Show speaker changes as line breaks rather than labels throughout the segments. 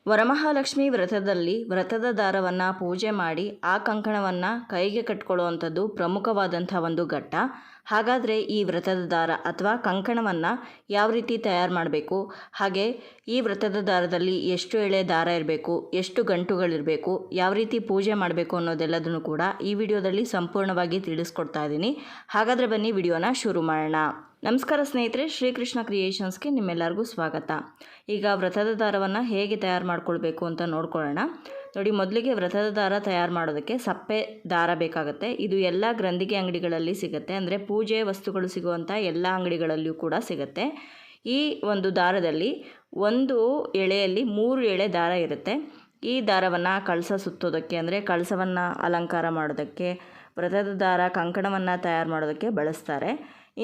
ವರಮಹಾಲಕ್ಷ್ಮಿ ವ್ರತದಲ್ಲಿ ವ್ರತದ ದಾರವನ್ನು ಪೂಜೆ ಮಾಡಿ ಆ ಕಂಕಣವನ್ನು ಕೈಗೆ ಕಟ್ಕೊಳ್ಳುವಂಥದ್ದು ಪ್ರಮುಖವಾದಂಥ ಒಂದು ಘಟ್ಟ. ಹಾಗಾದರೆ ಈ ವ್ರತದ ದಾರ ಅಥವಾ ಕಂಕಣವನ್ನು ಯಾವ ರೀತಿ ತಯಾರು ಮಾಡಬೇಕು, ಹಾಗೆ ಈ ವ್ರತದ ದಾರದಲ್ಲಿ ಎಷ್ಟು ಎಳೆ ದಾರ ಇರಬೇಕು, ಎಷ್ಟು ಗಂಟುಗಳಿರಬೇಕು, ಯಾವ ರೀತಿ ಪೂಜೆ ಮಾಡಬೇಕು ಅನ್ನೋದೆಲ್ಲದನ್ನು ಕೂಡ ಈ ವಿಡಿಯೋದಲ್ಲಿ ಸಂಪೂರ್ಣವಾಗಿ ತಿಳಿಸ್ಕೊಡ್ತಾ ಇದ್ದೀನಿ. ಹಾಗಾದರೆ ಬನ್ನಿ ವಿಡಿಯೋನ ಶುರು ಮಾಡೋಣ. ನಮಸ್ಕಾರ ಸ್ನೇಹಿತರೆ, ಶ್ರೀಕೃಷ್ಣ ಕ್ರಿಯೇಷನ್ಸ್ಗೆ ನಿಮ್ಮೆಲ್ಲರಿಗೂ ಸ್ವಾಗತ. ಈಗ ವ್ರತದ ದಾರವನ್ನು ಹೇಗೆ ತಯಾರು ಮಾಡ್ಕೊಳ್ಬೇಕು ಅಂತ ನೋಡ್ಕೊಳ್ಳೋಣ. ನೋಡಿ, ಮೊದಲಿಗೆ ವ್ರತದ ದಾರ ತಯಾರು ಮಾಡೋದಕ್ಕೆ ಸಪ್ಪೆ ದಾರ ಬೇಕಾಗುತ್ತೆ. ಇದು ಎಲ್ಲ ಗ್ರಂಥಿಗೆ ಅಂಗಡಿಗಳಲ್ಲಿ ಸಿಗುತ್ತೆ, ಅಂದರೆ ಪೂಜೆ ವಸ್ತುಗಳು ಸಿಗುವಂಥ ಎಲ್ಲ ಅಂಗಡಿಗಳಲ್ಲಿಯೂ ಕೂಡ ಸಿಗುತ್ತೆ. ಈ ಒಂದು ದಾರದಲ್ಲಿ ಒಂದು ಎಳೆಯಲ್ಲಿ 3 ಎಳೆ ದಾರ ಇರುತ್ತೆ. ಈ ದಾರವನ್ನು ಕಳಸ ಸುತ್ತೋದಕ್ಕೆ, ಅಂದರೆ ಕಳಸವನ್ನು ಅಲಂಕಾರ ಮಾಡೋದಕ್ಕೆ, ವ್ರತದ ದಾರ ಕಂಕಣವನ್ನು ತಯಾರು ಮಾಡೋದಕ್ಕೆ ಬಳಸ್ತಾರೆ.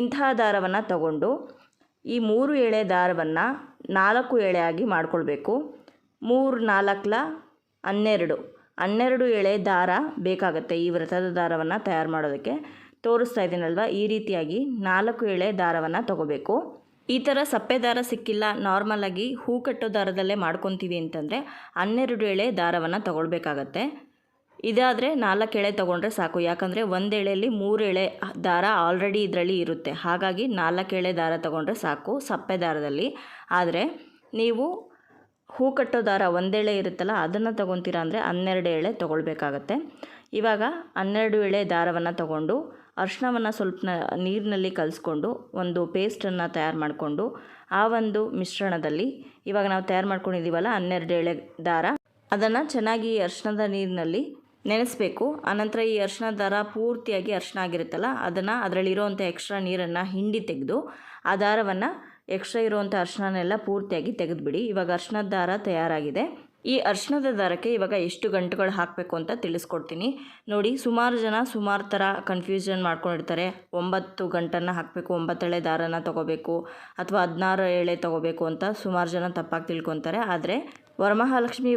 ಇಂತಹ ದಾರವನ್ನು ತಗೊಂಡು ಈ 3 ಎಳೆ ದಾರವನ್ನು 4 ಎಳೆಯಾಗಿ ಮಾಡಿಕೊಳ್ಬೇಕು. 3 4 12 ಎಳೆ ದಾರ ಬೇಕಾಗುತ್ತೆ ಈ ವ್ರತದ ದಾರವನ್ನು ತಯಾರು ಮಾಡೋದಕ್ಕೆ. ತೋರಿಸ್ತಾ ಇದ್ದೀನಲ್ವ, ಈ ರೀತಿಯಾಗಿ 4 ಎಳೆ ದಾರವನ್ನು ತಗೋಬೇಕು. ಈ ಥರ ಸಪ್ಪೆ ದಾರ ಸಿಕ್ಕಿಲ್ಲ, ನಾರ್ಮಲಾಗಿ ಹೂ ಕಟ್ಟೋ ದಾರದಲ್ಲೇ ಮಾಡ್ಕೊತೀವಿ ಅಂತಂದರೆ 12 ಎಳೆ ದಾರವನ್ನು ತಗೊಳ್ಬೇಕಾಗತ್ತೆ. ಇದಾದರೆ 4 ಎಳೆ ತೊಗೊಂಡ್ರೆ ಸಾಕು, ಯಾಕಂದರೆ 1 ಎಳೆಯಲ್ಲಿ 3 ಎಳೆ ದಾರ ಆಲ್ರೆಡಿ ಇದರಲ್ಲಿ ಇರುತ್ತೆ. ಹಾಗಾಗಿ 4 ಎಳೆ ದಾರ ತೊಗೊಂಡ್ರೆ ಸಾಕು ಸಪ್ಪೆ ದಾರದಲ್ಲಿ. ಆದರೆ ನೀವು ಹೂ ಕಟ್ಟೋ ದಾರ 1 ಎಳೆ ಇರುತ್ತಲ್ಲ, ಅದನ್ನು ತೊಗೊತೀರಾ ಅಂದರೆ 12 ಎಳೆ ತೊಗೊಳ್ಬೇಕಾಗತ್ತೆ. ಇವಾಗ 12 ಎಳೆ ದಾರವನ್ನು ತಗೊಂಡು ಅರಿಶಿಣವನ್ನು ಸ್ವಲ್ಪ ನೀರಿನಲ್ಲಿ ಕಲಿಸ್ಕೊಂಡು ಒಂದು ಪೇಸ್ಟನ್ನು ತಯಾರು ಮಾಡಿಕೊಂಡು ಆ ಒಂದು ಮಿಶ್ರಣದಲ್ಲಿ ಇವಾಗ ನಾವು ತಯಾರು ಮಾಡ್ಕೊಂಡಿದ್ದೀವಲ್ಲ 12 ಎಳೆ ದಾರ, ಅದನ್ನು ಚೆನ್ನಾಗಿ ಅರಿಶಿಣದ ನೀರಿನಲ್ಲಿ ನೆನೆಸಬೇಕು. ಆನಂತರ ಈ ಅರಿಶಿಣದ ದಾರ ಪೂರ್ತಿಯಾಗಿ ಅರಿಶಿಣ ಆಗಿರುತ್ತಲ್ಲ, ಅದನ್ನು ಅದರಲ್ಲಿರೋವಂಥ ಎಕ್ಸ್ಟ್ರಾ ನೀರನ್ನು ಹಿಂಡಿ ತೆಗೆದು ಆ ದಾರವನ್ನು ಎಕ್ಸ್ಟ್ರಾ ಇರೋವಂಥ ಅರಿಶಿಣನೆಲ್ಲ ಪೂರ್ತಿಯಾಗಿ ತೆಗೆದುಬಿಡಿ. ಇವಾಗ ಅರಿಶಿಣದ ದಾರ ತಯಾರಾಗಿದೆ. ಈ ಅರಿಶಿಣದ ದಾರಕ್ಕೆ ಇವಾಗ ಎಷ್ಟು ಗಂಟುಗಳು ಹಾಕಬೇಕು ಅಂತ ತಿಳಿಸ್ಕೊಡ್ತೀನಿ. ನೋಡಿ, ಸುಮಾರು ಜನ ಸುಮಾರು ಥರ ಕನ್ಫ್ಯೂಷನ್ ಮಾಡ್ಕೊಂಡಿರ್ತಾರೆ. 9 ಗಂಟನ್ನು ಹಾಕಬೇಕು, 9 ಎಳೆ ದಾರನ ತೊಗೋಬೇಕು, ಅಥವಾ 16 ಎಳೆ ತೊಗೋಬೇಕು ಅಂತ ಸುಮಾರು ಜನ ತಪ್ಪಾಗಿ ತಿಳ್ಕೊತಾರೆ. ಆದರೆ ವರಮಹಾಲಕ್ಷ್ಮಿ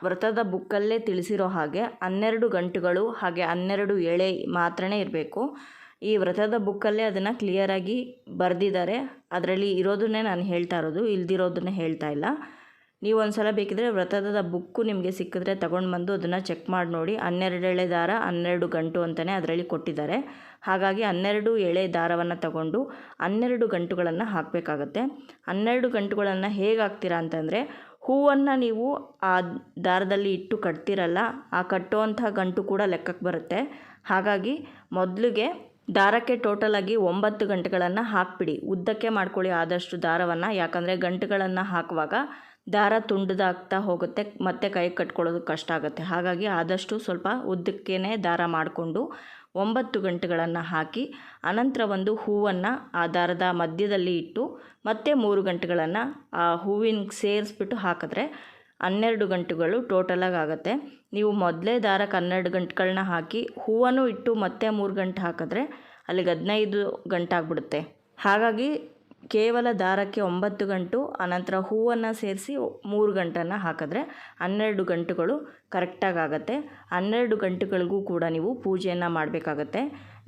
ವ್ರತದ ಬುಕ್ಕಲ್ಲೇ ತಿಳಿಸಿರೋ ಹಾಗೆ 12 ಗಂಟುಗಳು ಹಾಗೆ 12 ಎಳೆ ಮಾತ್ರನೇ ಇರಬೇಕು. ಈ ವ್ರತದ ಬುಕ್ಕಲ್ಲೇ ಅದನ್ನು ಕ್ಲಿಯರಾಗಿ ಬರೆದಿದ್ದಾರೆ. ಅದರಲ್ಲಿ ಇರೋದನ್ನೇ ನಾನು ಹೇಳ್ತಾ ಇರೋದು, ಇಲ್ದಿರೋದನ್ನೇ ಹೇಳ್ತಾ ಇಲ್ಲ. ನೀವು ಒಂದು ಸಲ ಬೇಕಿದ್ರೆ ವ್ರತದ ಬುಕ್ಕು ನಿಮಗೆ ಸಿಕ್ಕಿದ್ರೆ ತಗೊಂಡು ಬಂದು ಅದನ್ನು ಚೆಕ್ ಮಾಡಿ ನೋಡಿ. 12 ಎಳೆ ದಾರ 12 ಗಂಟು ಅಂತಲೇ ಅದರಲ್ಲಿ ಕೊಟ್ಟಿದ್ದಾರೆ. ಹಾಗಾಗಿ 12 ಎಳೆ ದಾರವನ್ನು ತಗೊಂಡು 12 ಗಂಟುಗಳನ್ನು ಹಾಕಬೇಕಾಗತ್ತೆ. 12 ಗಂಟುಗಳನ್ನು ಹೇಗೆ ಹಾಕ್ತೀರಾ ಅಂತಂದರೆ, ಹೂವನ್ನು ನೀವು ಆ ದಾರದಲ್ಲಿ ಇಟ್ಟು ಕಟ್ತಿರಲ್ಲ, ಆ ಕಟ್ಟುವಂಥ ಗಂಟು ಕೂಡ ಲೆಕ್ಕಕ್ಕೆ ಬರುತ್ತೆ. ಹಾಗಾಗಿ ಮೊದಲಿಗೆ ದಾರಕ್ಕೆ ಟೋಟಲಾಗಿ 9 ಗಂಟುಗಳನ್ನು ಹಾಕಿಬಿಡಿ. ಉದ್ದಕ್ಕೆ ಮಾಡ್ಕೊಳ್ಳಿ ಆದಷ್ಟು ದಾರವನ್ನು, ಯಾಕಂದರೆ ಗಂಟುಗಳನ್ನು ಹಾಕುವಾಗ ದಾರ ತುಂಡದಾಗ್ತಾ ಹೋಗುತ್ತೆ, ಮತ್ತು ಕೈ ಕಟ್ಕೊಳ್ಳೋದು ಕಷ್ಟ ಆಗುತ್ತೆ. ಹಾಗಾಗಿ ಆದಷ್ಟು ಸ್ವಲ್ಪ ಉದ್ದಕ್ಕೇ ದಾರ ಮಾಡಿಕೊಂಡು 9 ಗಂಟುಗಳನ್ನು ಹಾಕಿ, ಅನಂತರ ಒಂದು ಹೂವನ್ನು ಆ ದಾರದ ಮಧ್ಯದಲ್ಲಿ ಇಟ್ಟು ಮತ್ತೆ 3 ಗಂಟುಗಳನ್ನು ಆ ಹೂವಿನ ಸೇರಿಸ್ಬಿಟ್ಟು ಹಾಕಿದ್ರೆ 12 ಗಂಟುಗಳು ಟೋಟಲಾಗಿ ಆಗುತ್ತೆ. ನೀವು ಮೊದಲೇ ದಾರಕ್ಕೆ 12 ಗಂಟುಗಳನ್ನ ಹಾಕಿ ಹೂವನ್ನು ಇಟ್ಟು ಮತ್ತೆ 3 ಗಂಟು ಹಾಕಿದ್ರೆ ಅಲ್ಲಿಗೆ 15 ಗಂಟು ಆಗಿಬಿಡುತ್ತೆ. ಹಾಗಾಗಿ ಕೇವಲ ದಾರಕ್ಕೆ 9 ಗಂಟು, ಅನಂತರ ಹೂವನ್ನು ಸೇರಿಸಿ 3 ಗಂಟನ್ನು ಹಾಕಿದ್ರೆ 12 ಗಂಟುಗಳು ಕರೆಕ್ಟಾಗಿ ಆಗುತ್ತೆ. 12 ಗಂಟುಗಳಿಗೂ ಕೂಡ ನೀವು ಪೂಜೆಯನ್ನು ಮಾಡಬೇಕಾಗತ್ತೆ.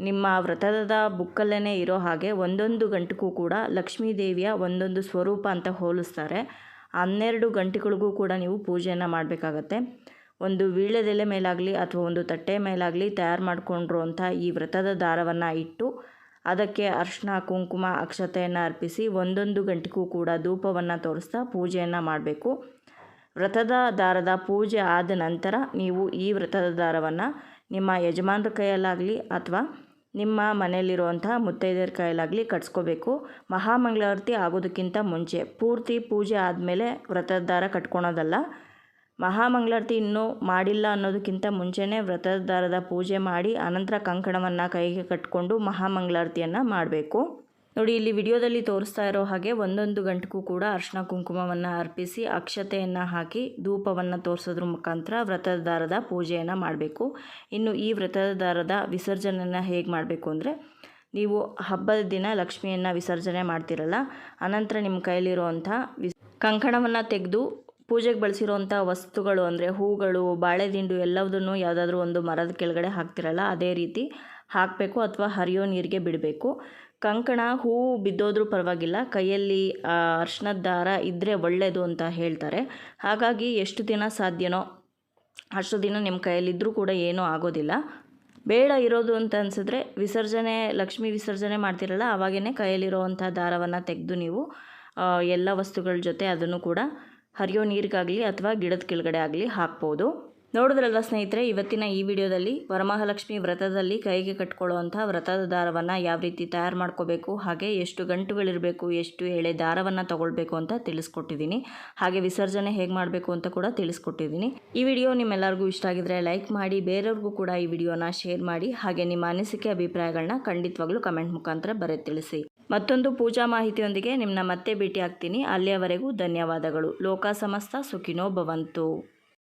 ನಿಮ್ಮ ವ್ರತದ ಬುಕ್ಕಲ್ಲೇ ಇರೋ ಹಾಗೆ ಒಂದೊಂದು ಗಂಟುಗೂ ಕೂಡ ಲಕ್ಷ್ಮೀ ದೇವಿಯ ಒಂದೊಂದು ಸ್ವರೂಪ ಅಂತ ಹೋಲಿಸ್ತಾರೆ. 12 ಗಂಟುಗಳಿಗೂ ಕೂಡ ನೀವು ಪೂಜೆಯನ್ನು ಮಾಡಬೇಕಾಗತ್ತೆ. ಒಂದು ವೀಳ್ಯದೆಲೆ ಮೇಲಾಗಲಿ ಅಥವಾ ಒಂದು ತಟ್ಟೆ ಮೇಲಾಗಲಿ ತಯಾರು ಮಾಡಿಕೊಂಡಿರುವಂಥ ಈ ವ್ರತದ ದಾರವನ್ನು ಇಟ್ಟು ಅದಕ್ಕೆ ಅರಿಶಿಣ, ಕುಂಕುಮ, ಅಕ್ಷತೆಯನ್ನು ಅರ್ಪಿಸಿ ಒಂದೊಂದು ಗಂಟೆಗೂ ಕೂಡ ಧೂಪವನ್ನು ತೋರಿಸ್ತಾ ಪೂಜೆಯನ್ನು ಮಾಡಬೇಕು. ವ್ರತದ ದಾರದ ಪೂಜೆ ಆದ ನಂತರ ನೀವು ಈ ವ್ರತದ ದಾರವನ್ನು ನಿಮ್ಮ ಯಜಮಾನ್ರ ಕೈಯಲ್ಲಾಗಲಿ ಅಥವಾ ನಿಮ್ಮ ಮನೆಯಲ್ಲಿರುವಂಥ ಮುತ್ತೈದೆಯರ ಕೈಯಲ್ಲಾಗಲಿ ಕಟ್ಸ್ಕೋಬೇಕು. ಮಹಾಮಂಗಳಾರತಿ ಆಗೋದಕ್ಕಿಂತ ಮುಂಚೆ, ಪೂರ್ತಿ ಪೂಜೆ ಆದಮೇಲೆ ವ್ರತದ ದಾರ ಕಟ್ಕೊಳೋದಲ್ಲ. ಮಹಾಮಂಗಳಾರತಿ ಇನ್ನೂ ಮಾಡಿಲ್ಲ ಅನ್ನೋದಕ್ಕಿಂತ ಮುಂಚೆನೇ ವ್ರತದ ದಾರದ ಪೂಜೆ ಮಾಡಿ ಅನಂತರ ಕಂಕಣವನ್ನು ಕೈಗೆ ಕಟ್ಕೊಂಡು ಮಹಾಮಂಗಳಾರತಿಯನ್ನು ಮಾಡಬೇಕು. ನೋಡಿ, ಇಲ್ಲಿ ವಿಡಿಯೋದಲ್ಲಿ ತೋರಿಸ್ತಾ ಇರೋ ಹಾಗೆ ಒಂದೊಂದು ಗಂಟೆಗೂ ಕೂಡ ಅರಿಶಿಣ ಕುಂಕುಮವನ್ನು ಅರ್ಪಿಸಿ ಅಕ್ಷತೆಯನ್ನು ಹಾಕಿ ಧೂಪವನ್ನು ತೋರಿಸೋದ್ರ ಮುಖಾಂತರ ವ್ರತದ ದಾರದ ಪೂಜೆಯನ್ನು ಮಾಡಬೇಕು. ಇನ್ನು ಈ ವ್ರತದ ದಾರದ ವಿಸರ್ಜನೆಯನ್ನು ಹೇಗೆ ಮಾಡಬೇಕು ಅಂದರೆ, ನೀವು ಹಬ್ಬದ ದಿನ ಲಕ್ಷ್ಮಿಯನ್ನು ವಿಸರ್ಜನೆ ಮಾಡ್ತಿರಲ್ಲ, ಅನಂತರ ನಿಮ್ಮ ಕೈಲಿರುವಂಥ ಕಂಕಣವನ್ನು ತೆಗೆದು ಪೂಜೆಗೆ ಬಳಸಿರೋಂಥ ವಸ್ತುಗಳು ಅಂದರೆ ಹೂಗಳು, ಬಾಳೆದಿಂಡು ಎಲ್ಲದನ್ನು ಯಾವುದಾದ್ರೂ ಒಂದು ಮರದ ಕೆಳಗಡೆ ಹಾಕ್ತಿರಲ್ಲ, ಅದೇ ರೀತಿ ಹಾಕಬೇಕು ಅಥವಾ ಹರಿಯೋ ನೀರಿಗೆ ಬಿಡಬೇಕು. ಕಂಕಣ ಹೂವು ಬಿದ್ದೋದ್ರೂ ಪರವಾಗಿಲ್ಲ, ಕೈಯಲ್ಲಿ ಅರ್ಶಿನದ ದಾರ ಇದ್ದರೆ ಒಳ್ಳೆಯದು ಅಂತ ಹೇಳ್ತಾರೆ. ಹಾಗಾಗಿ ಎಷ್ಟು ದಿನ ಸಾಧ್ಯನೋ ಅಷ್ಟು ದಿನ ನಿಮ್ಮ ಕೈಯಲ್ಲಿದ್ದರೂ ಕೂಡ ಏನೂ ಆಗೋದಿಲ್ಲ. ಬೇಡ ಇರೋದು ಅಂತ ಅನಿಸಿದ್ರೆ ವಿಸರ್ಜನೆ, ಲಕ್ಷ್ಮೀ ವಿಸರ್ಜನೆ ಮಾಡ್ತಿರಲ್ಲ ಆವಾಗೇ ಕೈಯಲ್ಲಿರೋವಂಥ ದಾರವನ್ನು ತೆಗೆದು ನೀವು ಎಲ್ಲ ವಸ್ತುಗಳ ಜೊತೆ ಅದನ್ನು ಕೂಡ ಹರಿಯೋ ನೀರಿಗಾಗಲಿ ಅಥವಾ ಗಿಡದ ಕೆಳಗಡೆ ಆಗಲಿ ಹಾಕ್ಬೋದು. ನೋಡಿದ್ರಲ್ವ ಸ್ನೇಹಿತರೆ, ಇವತ್ತಿನ ಈ ವಿಡಿಯೋದಲ್ಲಿ ವರಮಹಾಲಕ್ಷ್ಮಿ ವ್ರತದಲ್ಲಿ ಕೈಗೆ ಕಟ್ಕೊಳ್ಳುವಂಥ ವ್ರತದ ದಾರವನ್ನು ಯಾವ ರೀತಿ ತಯಾರು ಮಾಡ್ಕೋಬೇಕು, ಹಾಗೆ ಎಷ್ಟು ಗಂಟುಗಳಿರಬೇಕು, ಎಷ್ಟು ಎಳೆ ದಾರವನ್ನು ತಗೊಳ್ಬೇಕು ಅಂತ ತಿಳಿಸ್ಕೊಟ್ಟಿದ್ದೀನಿ. ಹಾಗೆ ವಿಸರ್ಜನೆ ಹೇಗೆ ಮಾಡಬೇಕು ಅಂತ ಕೂಡ ತಿಳಿಸ್ಕೊಟ್ಟಿದ್ದೀನಿ. ಈ ವಿಡಿಯೋ ನಿಮ್ಮೆಲ್ಲರಿಗೂ ಇಷ್ಟ ಆಗಿದ್ರೆ ಲೈಕ್ ಮಾಡಿ, ಬೇರೆಯವ್ರಿಗೂ ಕೂಡ ಈ ವಿಡಿಯೋನ ಶೇರ್ ಮಾಡಿ. ಹಾಗೆ ನಿಮ್ಮ ಅನಿಸಿಕೆ ಅಭಿಪ್ರಾಯಗಳನ್ನ ಖಂಡಿತವಾಗ್ಲೂ ಕಮೆಂಟ್ ಮುಖಾಂತರ ಬರೆದು ತಿಳಿಸಿ. ಮತ್ತೊಂದು ಪೂಜಾ ಮಾಹಿತಿಯೊಂದಿಗೆ ನಿಮ್ಮನ್ನ ಮತ್ತೆ ಭೇಟಿ ಆಗ್ತೀನಿ. ಅಲ್ಲಿಯವರೆಗೂ ಧನ್ಯವಾದಗಳು. ಲೋಕ ಸಮಸ್ತ ಸುಖಿನೋ ಭವಂತು.